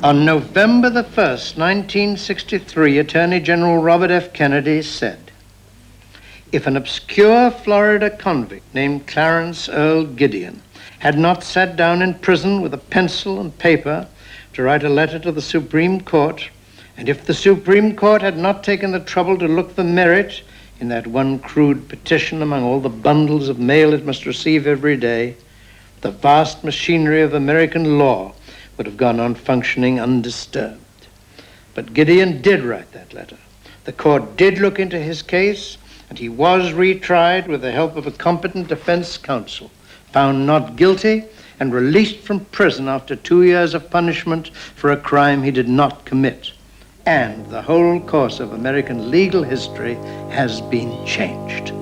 On November the 1st, 1963, Attorney General Robert F. Kennedy said, if an obscure Florida convict named Clarence Earl Gideon had not sat down in prison with a pencil and paper to write a letter to the Supreme Court, and if the Supreme Court had not taken the trouble to look for merit in that one crude petition among all the bundles of mail it must receive every day, the vast machinery of American law would have gone on functioning undisturbed. But Gideon did write that letter. The court did look into his case, and he was retried with the help of a competent defense counsel, found not guilty, and released from prison after 2 years of punishment for a crime he did not commit. And the whole course of American legal history has been changed.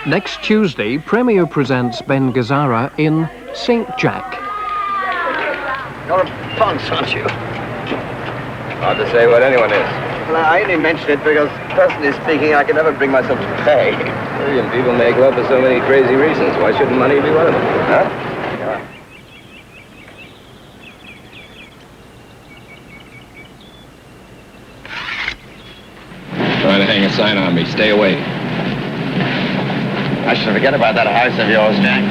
Next Tuesday, Premiere presents Ben Gazzara in St. Jack. You're a ponce, aren't you? Hard to say what anyone is. Well, I only mention it because, personally speaking, I can never bring myself to pay. Million people make love for so many crazy reasons. Why shouldn't money be one of them? Huh? Yeah. Trying to hang a sign on me. Stay away. I should forget about that house of yours, Jack.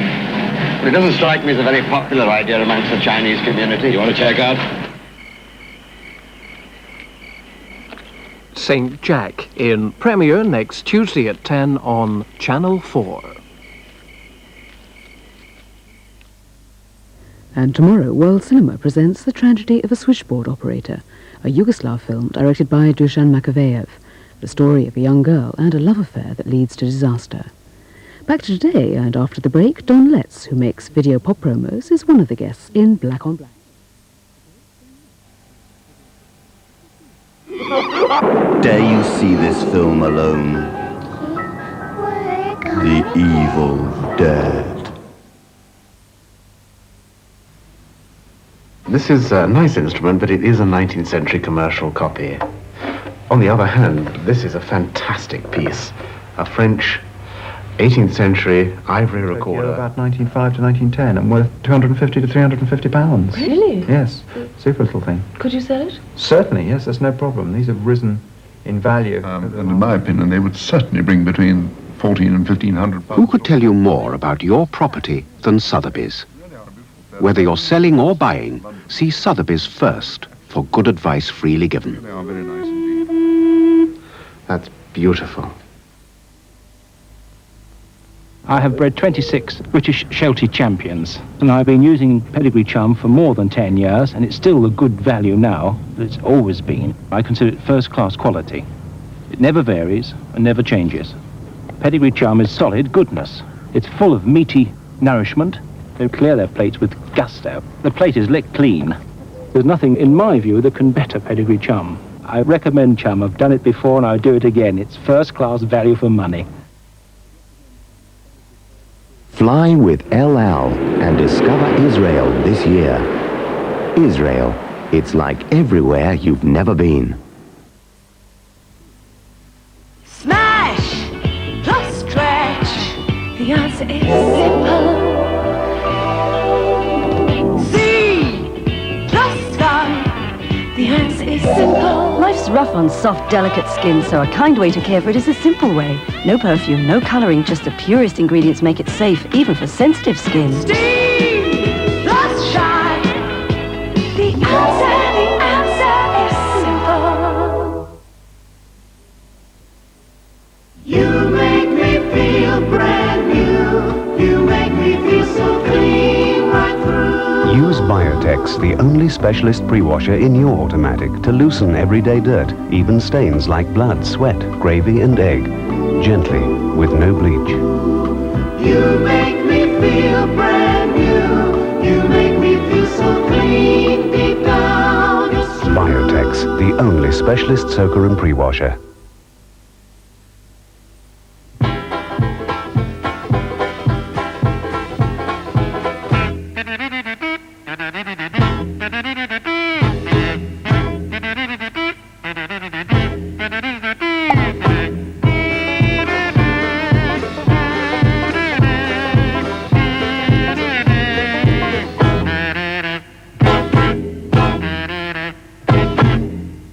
But it doesn't strike me as a very popular idea amongst the Chinese community. You want to check out? St. Jack in Premiere next Tuesday at 10 on Channel 4. And tomorrow, World Cinema presents The Tragedy of a Switchboard Operator, a Yugoslav film directed by Dusan Makavejev, the story of a young girl and a love affair that leads to disaster. Back to today, and after the break, Don Letts, who makes video pop promos, is one of the guests in Black on Black. Dare you see this film alone? The Evil Dead. This is a nice instrument, but it is a 19th century commercial copy. On the other hand, this is a fantastic piece. A French 18th century ivory recorder. About 1905 to 1910 and worth 250 to 350 pounds. Really? Yes. Super little thing. Could you sell it? Certainly, yes, there's no problem. These have risen in value. And in my opinion, they would certainly bring between 14 and 1,500 pounds. Who could tell you more about your property than Sotheby's? Whether you're selling or buying, see Sotheby's first for good advice freely given. They are very nice indeed. That's beautiful. I have bred 26 British Sheltie champions, and I've been using Pedigree Chum for more than 10 years, and it's still a good value now, but it's always been. I consider it first-class quality. It never varies and never changes. Pedigree Chum is solid goodness. It's full of meaty nourishment. They clear their plates with gusto. The plate is licked clean. There's nothing, in my view, that can better Pedigree Chum. I recommend Chum. I've done it before and I'll do it again. It's first-class value for money. Fly with El Al and discover Israel this year. Israel, it's like everywhere you've never been. Smash plus stretch. The answer is simple. C plus fun. The answer is simple. Life's rough on soft, delicate skin, so a kind way to care for it is a simple way. No perfume, no colouring, just the purest ingredients make it safe, even for sensitive skin. Steam plus shine. The answer is simple. You make me feel brand new. You make me feel so clean right through. Use Biotex, the only specialist pre-washer in your automatic, to loosen everyday dirt, even stains like blood, sweat, gravy and egg. Gently, with no bleach. You make me feel brand new. You make me feel so clean deep down. Biotex, the only specialist soaker and pre-washer.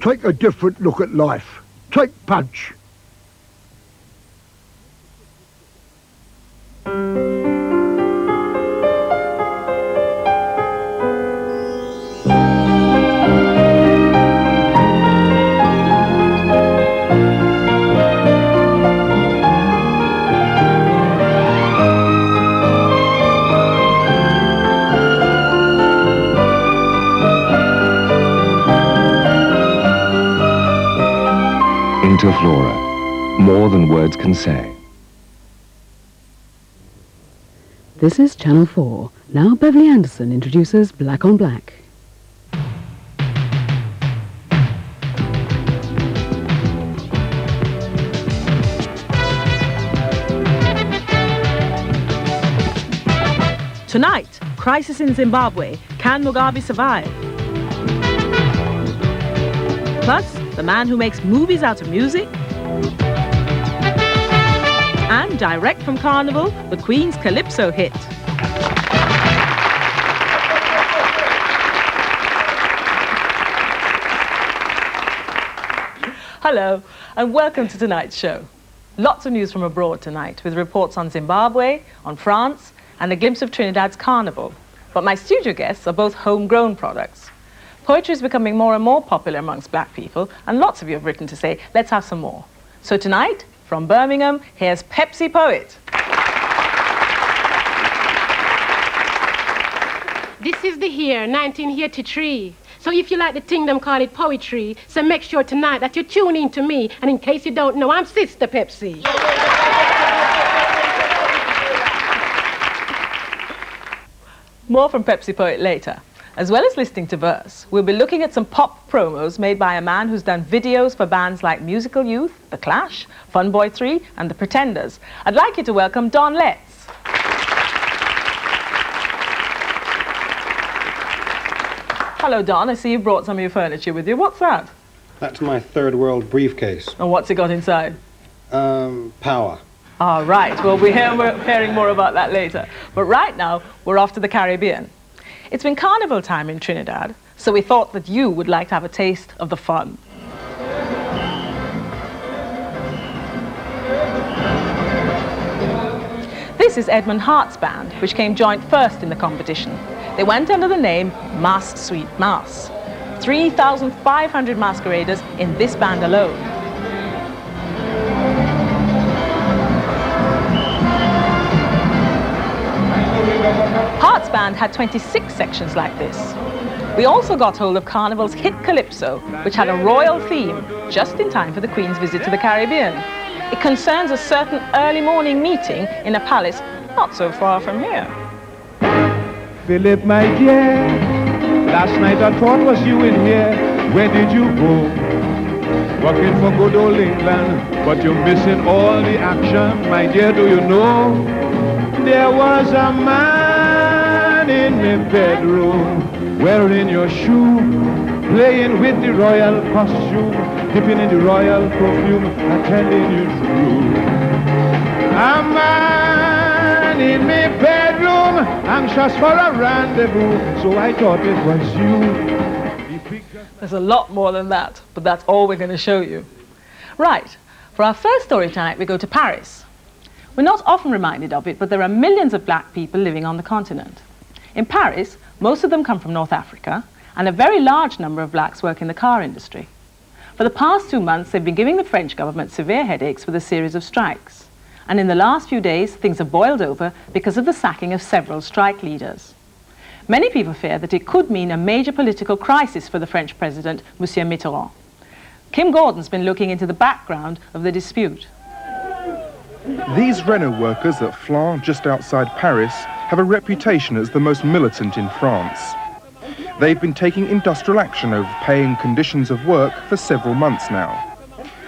Take a different look at life. Take Punch. Interflora, more than words can say. This is Channel 4. Now Beverly Anderson introduces Black on Black. Tonight, crisis in Zimbabwe. Can Mugabe survive? Plus, the man who makes movies out of music. And direct from Carnival, the Queen's Calypso hit. Hello, and welcome to tonight's show. Lots of news from abroad tonight, with reports on Zimbabwe, on France, and a glimpse of Trinidad's Carnival. But my studio guests are both homegrown products. Poetry is becoming more and more popular amongst black people, and lots of you have written to say, let's have some more. So tonight, from Birmingham, here's Pepsi Poet. This is the year 1983. So if you like the thing, them call it poetry, so make sure tonight that you tune in to me, and in case you don't know, I'm Sister Pepsi. More from Pepsi Poet later. As well as listening to verse, we'll be looking at some pop promos made by a man who's done videos for bands like Musical Youth, The Clash, Fun Boy 3, and The Pretenders. I'd like you to welcome Don Letts. Hello, Don. I see you brought some of your furniture with you. What's that? That's my third world briefcase. And what's it got inside? Power. All right. Well, we're hearing more about that later. But right now, we're off to the Caribbean. It's been carnival time in Trinidad, so we thought that you would like to have a taste of the fun. This is Edmund Hart's band, which came joint first in the competition. They went under the name Mass Sweet Mass. 3,500 masqueraders in this band alone. Hart's band had 26 sections like this. We also got hold of Carnival's hit Calypso, which had a royal theme, just in time for the Queen's visit to the Caribbean. It concerns a certain early morning meeting in a palace not so far from here. Philip, my dear, last night I thought was you in here. Where did you go? Working for good old England, but you're missing all the action. My dear, do you know? There was a man in the bedroom, wearing your shoe, playing with the royal costume, dipping in the royal perfume, I'm telling you true. A man in my bedroom, anxious for a rendezvous, so I thought it was you. There's a lot more than that, but that's all we're going to show you. Right, for our first story tonight, we go to Paris. We're not often reminded of it, but there are millions of black people living on the continent. In Paris, most of them come from North Africa, and a very large number of blacks work in the car industry. For the past 2 months, they've been giving the French government severe headaches with a series of strikes. And in the last few days, things have boiled over because of the sacking of several strike leaders. Many people fear that it could mean a major political crisis for the French president, Monsieur Mitterrand. Kim Gordon's been looking into the background of the dispute. These Renault workers at Flan, just outside Paris, have a reputation as the most militant in France. They've been taking industrial action over pay and conditions of work for several months now.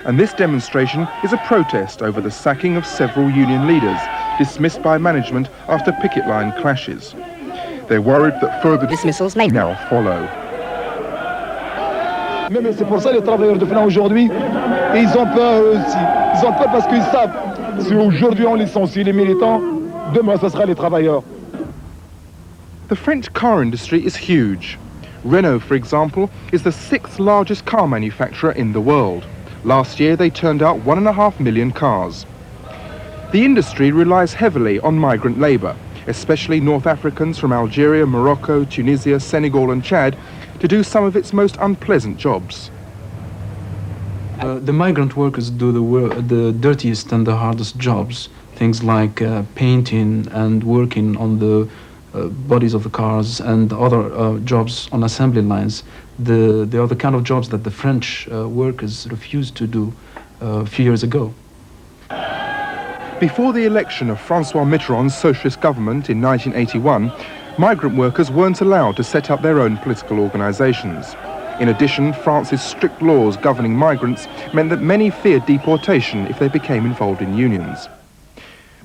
And this demonstration is a protest over the sacking of several union leaders, dismissed by management after picket line clashes. They're worried that further dismissals may now follow. Mais c'est pour ça les travailleurs de Flan aujourd'hui, ils ont peur aussi. Ils ont peur parce qu'ils savent, si aujourd'hui on licencie les militants, demain ce sera les travailleurs. The French car industry is huge. Renault, for example, is the 6th largest car manufacturer in the world. Last year they turned out 1.5 million cars. The industry relies heavily on migrant labour, especially North Africans from Algeria, Morocco, Tunisia, Senegal and Chad, to do some of its most unpleasant jobs. The migrant workers do the dirtiest and the hardest jobs, things like painting and working on the bodies of the cars and other jobs on assembly lines. They are the kind of jobs that the French workers refused to do a few years ago. Before the election of François Mitterrand's socialist government in 1981, migrant workers weren't allowed to set up their own political organisations. In addition, France's strict laws governing migrants meant that many feared deportation if they became involved in unions.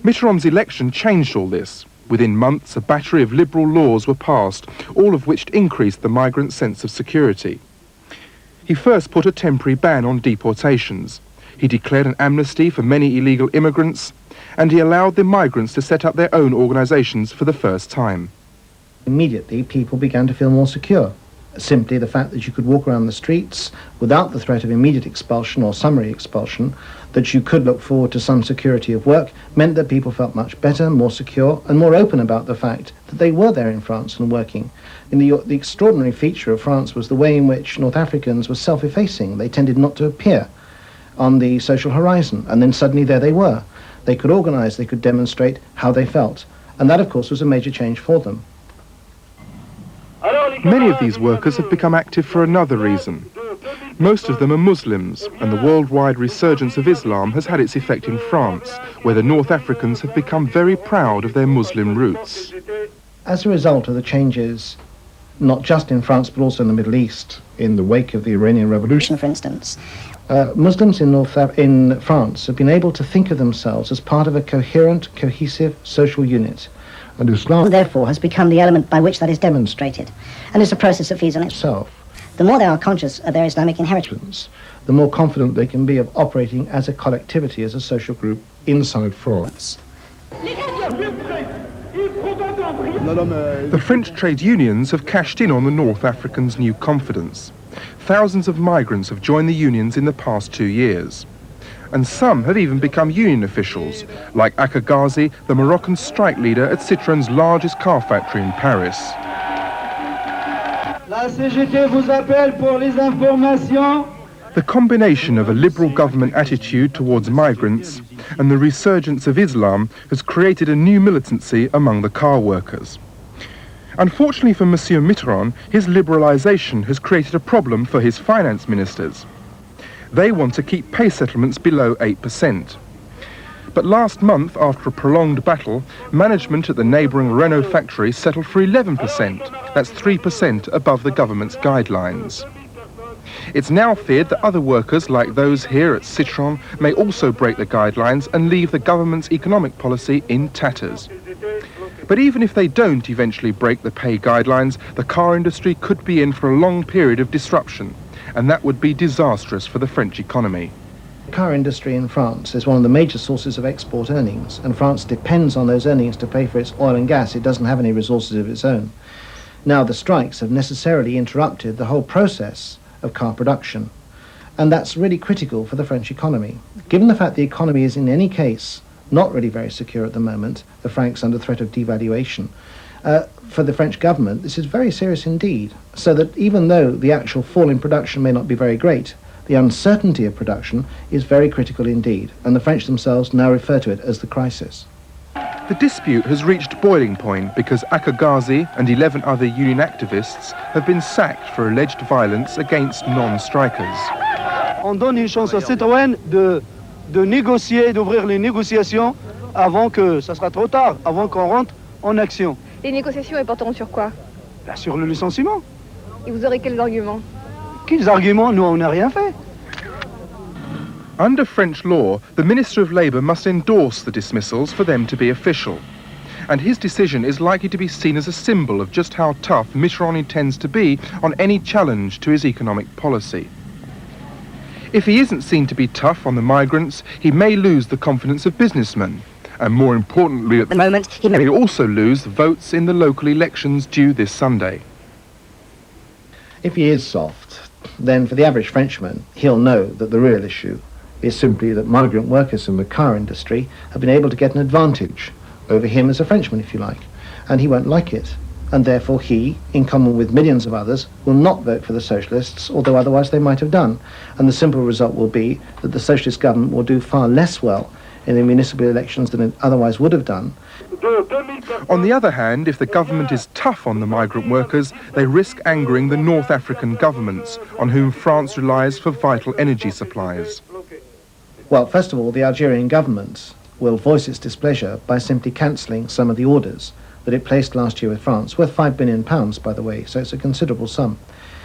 Mitterrand's election changed all this. Within months, a battery of liberal laws were passed, all of which increased the migrants' sense of security. He first put a temporary ban on deportations. He declared an amnesty for many illegal immigrants, and he allowed the migrants to set up their own organisations for the first time. Immediately, people began to feel more secure. Simply the fact that you could walk around the streets without the threat of immediate expulsion or summary expulsion, that you could look forward to some security of work, meant that people felt much better, more secure, and more open about the fact that they were there in France and working. And the extraordinary feature of France was the way in which North Africans were self-effacing. They tended not to appear on the social horizon, and then suddenly there they were. They could organise, they could demonstrate how they felt. And that, of course, was a major change for them. Many of these workers have become active for another reason. Most of them are Muslims, and the worldwide resurgence of Islam has had its effect in France, where the North Africans have become very proud of their Muslim roots. As a result of the changes, not just in France, but also in the Middle East, in the wake of the Iranian Revolution, for instance, Muslims in France have been able to think of themselves as part of a coherent, cohesive social unit. And Islam, therefore, has become the element by which that is demonstrated, and it's a process that feeds on itself. The more they are conscious of their Islamic inheritance, the more confident they can be of operating as a collectivity, as a social group inside France. The French trade unions have cashed in on the North Africans' new confidence. Thousands of migrants have joined the unions in the past 2 years. And some have even become union officials, like Akagazi, the Moroccan strike leader at Citroën's largest car factory in Paris. La CGT vous appelle pour les informations. The combination of a liberal government attitude towards migrants and the resurgence of Islam has created a new militancy among the car workers. Unfortunately for Monsieur Mitterrand, his liberalisation has created a problem for his finance ministers. They want to keep pay settlements below 8%. But last month, after a prolonged battle, management at the neighbouring Renault factory settled for 11%. That's 3% above the government's guidelines. It's now feared that other workers, like those here at Citroën, may also break the guidelines and leave the government's economic policy in tatters. But even if they don't eventually break the pay guidelines, the car industry could be in for a long period of disruption, and that would be disastrous for the French economy. The car industry in France is one of the major sources of export earnings, and France depends on those earnings to pay for its oil and gas. It doesn't have any resources of its own. Now, the strikes have necessarily interrupted the whole process of car production. And that's really critical for the French economy. Given the fact the economy is in any case not really very secure at the moment, the franc's under threat of devaluation, for the French government this is very serious indeed, so that even though the actual fall in production may not be very great, the uncertainty of production is very critical indeed, and the French themselves now refer to it as the crisis. The dispute has reached boiling point because Akagazi and 11 other union activists have been sacked for alleged violence against non-strikers. On donne une chance aux citoyens de négocier, d'ouvrir les négociations avant que ça sera trop tard, avant qu'on rentre en action. Les négociations, elles porteront sur quoi? Là, sur le licenciement. Et vous aurez quels arguments? Quels arguments? Nous, on n'a rien fait. Under French law, the Minister of Labour must endorse the dismissals for them to be official. And his decision is likely to be seen as a symbol of just how tough Mitterrand intends to be on any challenge to his economic policy. If he isn't seen to be tough on the migrants, he may lose the confidence of businessmen. And more importantly, at the moment, he may also lose votes in the local elections due this Sunday. If he is soft, then for the average Frenchman, he'll know that the real issue is simply that migrant workers in the car industry have been able to get an advantage over him as a Frenchman, if you like, and he won't like it. And therefore he, in common with millions of others, will not vote for the socialists, although otherwise they might have done. And the simple result will be that the socialist government will do far less well in the municipal elections than it otherwise would have done. On the other hand, if the government is tough on the migrant workers, they risk angering the North African governments, on whom France relies for vital energy supplies. Well, first of all, the Algerian government will voice its displeasure by simply cancelling some of the orders that it placed last year with France, worth £5 billion, by the way, so it's a considerable sum.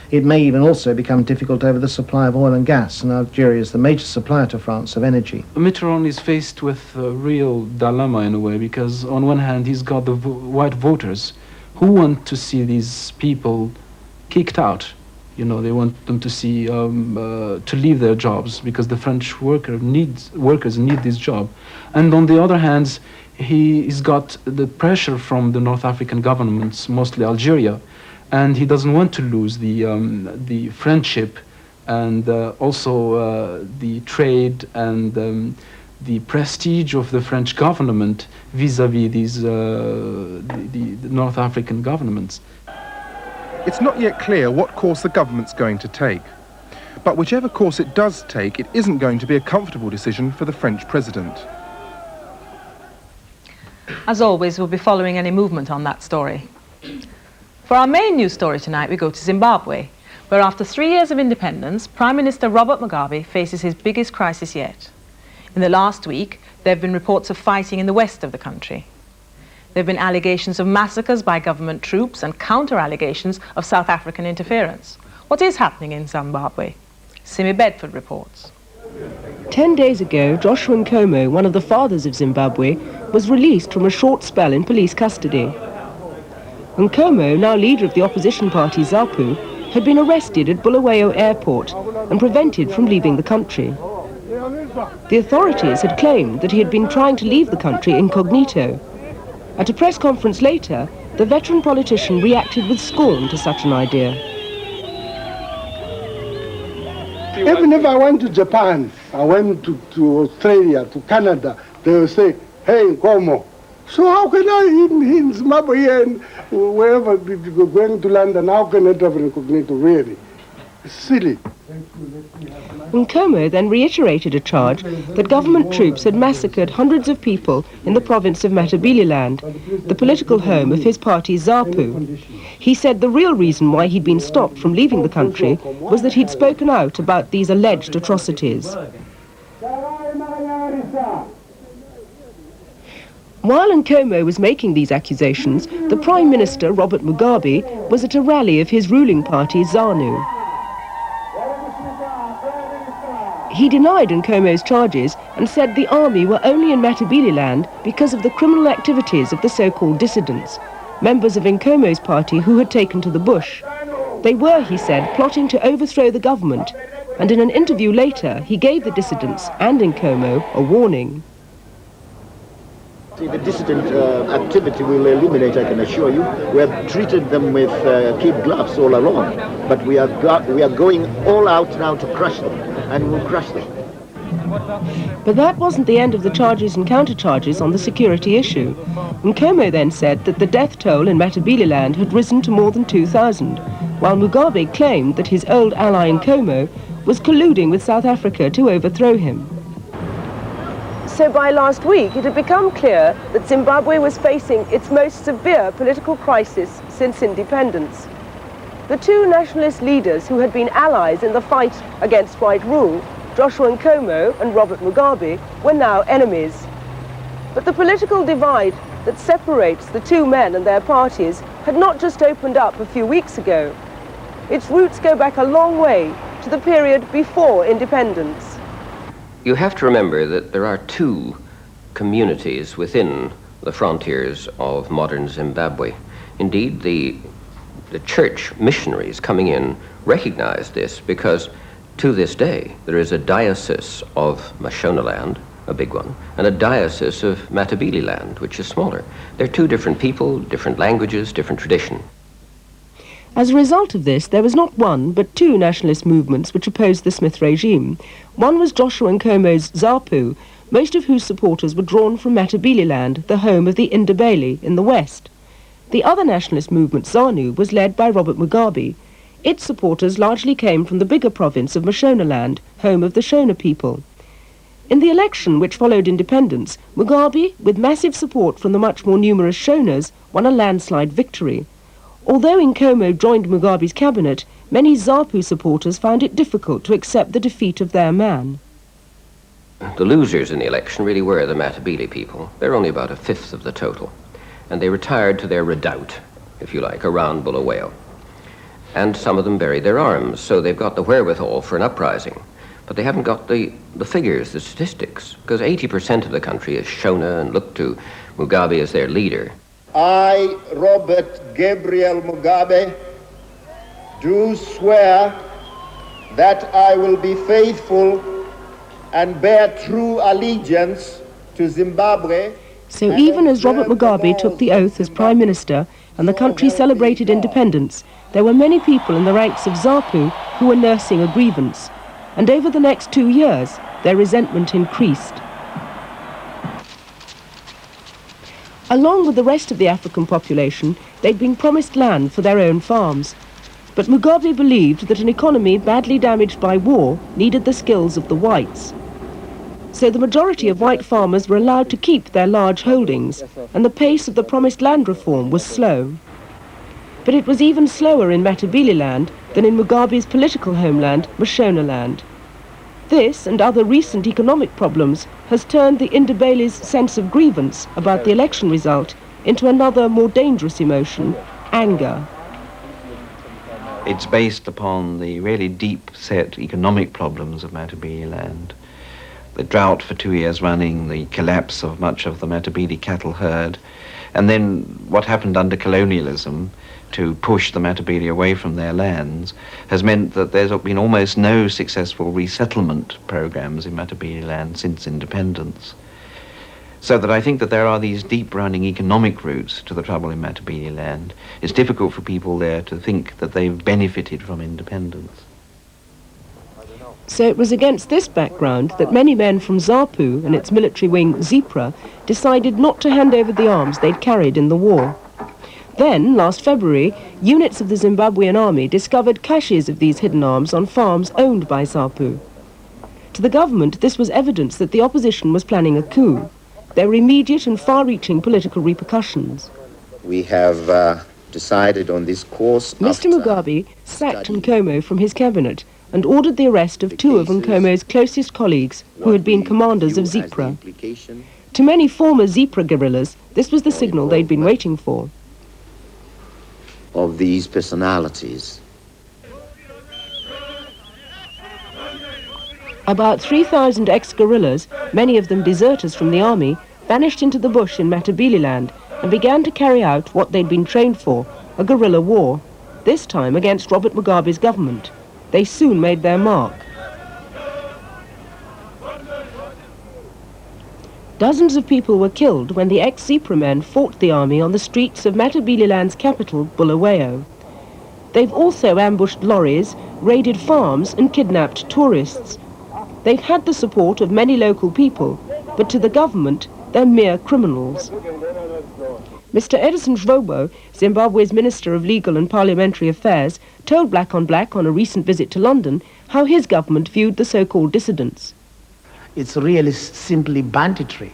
It may even also become difficult over the supply of oil and gas, and Algeria is the major supplier to France of energy. Mitterrand is faced with a real dilemma in a way, because on one hand he's got the white voters who want to see these people kicked out. You know, they want them to see to leave their jobs because the French workers need this job. And on the other hand, he's got the pressure from the North African governments, mostly Algeria, and he doesn't want to lose the friendship and also the trade and the prestige of the French government vis-à-vis these the North African governments. It's not yet clear what course the government's going to take. But whichever course it does take, it isn't going to be a comfortable decision for the French president. As always, we'll be following any movement on that story. For our main news story tonight, we go to Zimbabwe, where after 3 years of independence, Prime Minister Robert Mugabe faces his biggest crisis yet. In the last week, there have been reports of fighting in the west of the country. There have been allegations of massacres by government troops and counter-allegations of South African interference. What is happening in Zimbabwe? Simi Bedford reports. 10 days ago, Joshua Nkomo, one of the fathers of Zimbabwe, was released from a short spell in police custody. Nkomo, now leader of the opposition party ZAPU, had been arrested at Bulawayo Airport and prevented from leaving the country. The authorities had claimed that he had been trying to leave the country incognito. At a press conference later, the veteran politician reacted with scorn to such an idea. Even if I went to Japan, I went to Australia, to Canada, they will say, hey, Nkomo. So how can I, in Zimbabwe and wherever going to London, how can I travel incognito, really? It's silly. Nkomo then reiterated a charge that government troops had massacred hundreds of people in the province of Matabeleland, the political home of his party ZAPU. He said the real reason why he'd been stopped from leaving the country was that he'd spoken out about these alleged atrocities. While Nkomo was making these accusations, the Prime Minister, Robert Mugabe, was at a rally of his ruling party, ZANU. He denied Nkomo's charges and said the army were only in Matabeleland because of the criminal activities of the so-called dissidents, members of Nkomo's party who had taken to the bush. They were, he said, plotting to overthrow the government, and in an interview later, he gave the dissidents and Nkomo a warning. See, the dissident activity will eliminate, I can assure you. We have treated them with kid gloves all along, but we are going all out now to crush them, and we'll crush them. But that wasn't the end of the charges and countercharges on the security issue. Nkomo then said that the death toll in Matabeleland had risen to more than 2,000, while Mugabe claimed that his old ally Nkomo was colluding with South Africa to overthrow him. So by last week, it had become clear that Zimbabwe was facing its most severe political crisis since independence. The two nationalist leaders who had been allies in the fight against white rule, Joshua Nkomo and Robert Mugabe, were now enemies. But the political divide that separates the two men and their parties had not just opened up a few weeks ago. Its roots go back a long way to the period before independence. You have to remember that there are two communities within the frontiers of modern Zimbabwe. Indeed, the church missionaries coming in recognized this because to this day there is a diocese of Mashonaland, a big one, and a diocese of Matabeleland, which is smaller. They're two different people, different languages, different tradition. As a result of this, there was not one, but two nationalist movements which opposed the Smith regime. One was Joshua Nkomo's ZAPU, most of whose supporters were drawn from Matabeleland, the home of the Indabele in the west. The other nationalist movement, ZANU, was led by Robert Mugabe. Its supporters largely came from the bigger province of Mashonaland, home of the Shona people. In the election which followed independence, Mugabe, with massive support from the much more numerous Shonas, won a landslide victory. Although Nkomo joined Mugabe's cabinet, many ZAPU supporters found it difficult to accept the defeat of their man. The losers in the election really were the Matabele people. They're only about a fifth of the total. And they retired to their redoubt, if you like, around Bulawayo. And some of them buried their arms, so they've got the wherewithal for an uprising. But they haven't got the figures, the statistics, because 80% of the country is Shona and look to Mugabe as their leader. I, Robert Gabriel Mugabe, do swear that I will be faithful and bear true allegiance to Zimbabwe. So even as Robert Mugabe took the oath as Prime Minister and the country celebrated independence, there were many people in the ranks of ZAPU who were nursing a grievance. And over the next 2 years, their resentment increased. Along with the rest of the African population, they'd been promised land for their own farms. But Mugabe believed that an economy badly damaged by war needed the skills of the whites. So the majority of white farmers were allowed to keep their large holdings, and the pace of the promised land reform was slow. But it was even slower in Matabeleland than in Mugabe's political homeland, Mashonaland. This and other recent economic problems has turned the Indabele's sense of grievance about the election result into another, more dangerous emotion, anger. It's based upon the really deep-set economic problems of Matabeleland. The drought for 2 years running, the collapse of much of the Matabele cattle herd, and then what happened under colonialism to push the Matabele away from their lands has meant that there's been almost no successful resettlement programs in Matabeleland since independence. So that I think that there are these deep-running economic roots to the trouble in Matabeleland. It's difficult for people there to think that they've benefited from independence. So it was against this background that many men from ZAPU and its military wing, ZIPRA, decided not to hand over the arms they'd carried in the war. Then, last February, units of the Zimbabwean army discovered caches of these hidden arms on farms owned by ZAPU. To the government, this was evidence that the opposition was planning a coup. There were immediate and far-reaching political repercussions. We have decided on this course. Mr. Mugabe sacked Nkomo from his cabinet and ordered the arrest of two of Nkomo's closest colleagues who had been commanders of ZIPRA. To many former ZIPRA guerrillas, this was the signal they'd been waiting for. Of these personalities. About 3,000 ex-guerrillas, many of them deserters from the army, vanished into the bush in Matabeleland and began to carry out what they'd been trained for, a guerrilla war, this time against Robert Mugabe's government. They soon made their mark. Dozens of people were killed when the ex-Zipra men fought the army on the streets of Matabeleland's capital, Bulawayo. They've also ambushed lorries, raided farms and kidnapped tourists. They've had the support of many local people, but to the government, they're mere criminals. Mr. Edison Zvobo, Zimbabwe's Minister of Legal and Parliamentary Affairs, told Black on Black on a recent visit to London how his government viewed the so-called dissidents. It's really simply banditry.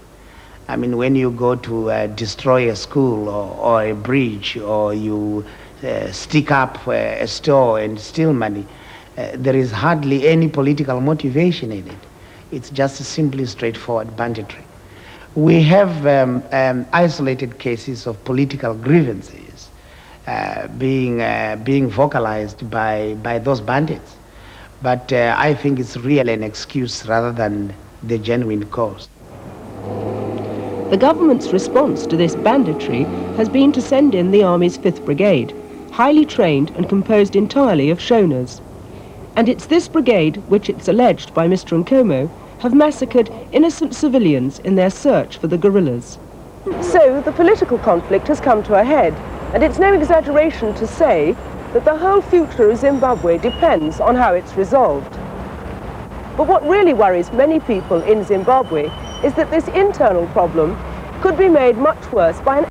I mean, when you go to destroy a school or a bridge, or you stick up a store and steal money, there is hardly any political motivation in it. It's just simply straightforward banditry. We have isolated cases of political grievances being vocalized by those bandits. But I think it's really an excuse rather than the genuine cause. The government's response to this banditry has been to send in the Army's 5th Brigade, highly trained and composed entirely of Shonas. And it's this brigade, which it's alleged by Mr. Nkomo, have massacred innocent civilians in their search for the guerrillas. So the political conflict has come to a head, and it's no exaggeration to say that the whole future of Zimbabwe depends on how it's resolved. But what really worries many people in Zimbabwe is that this internal problem could be made much worse by an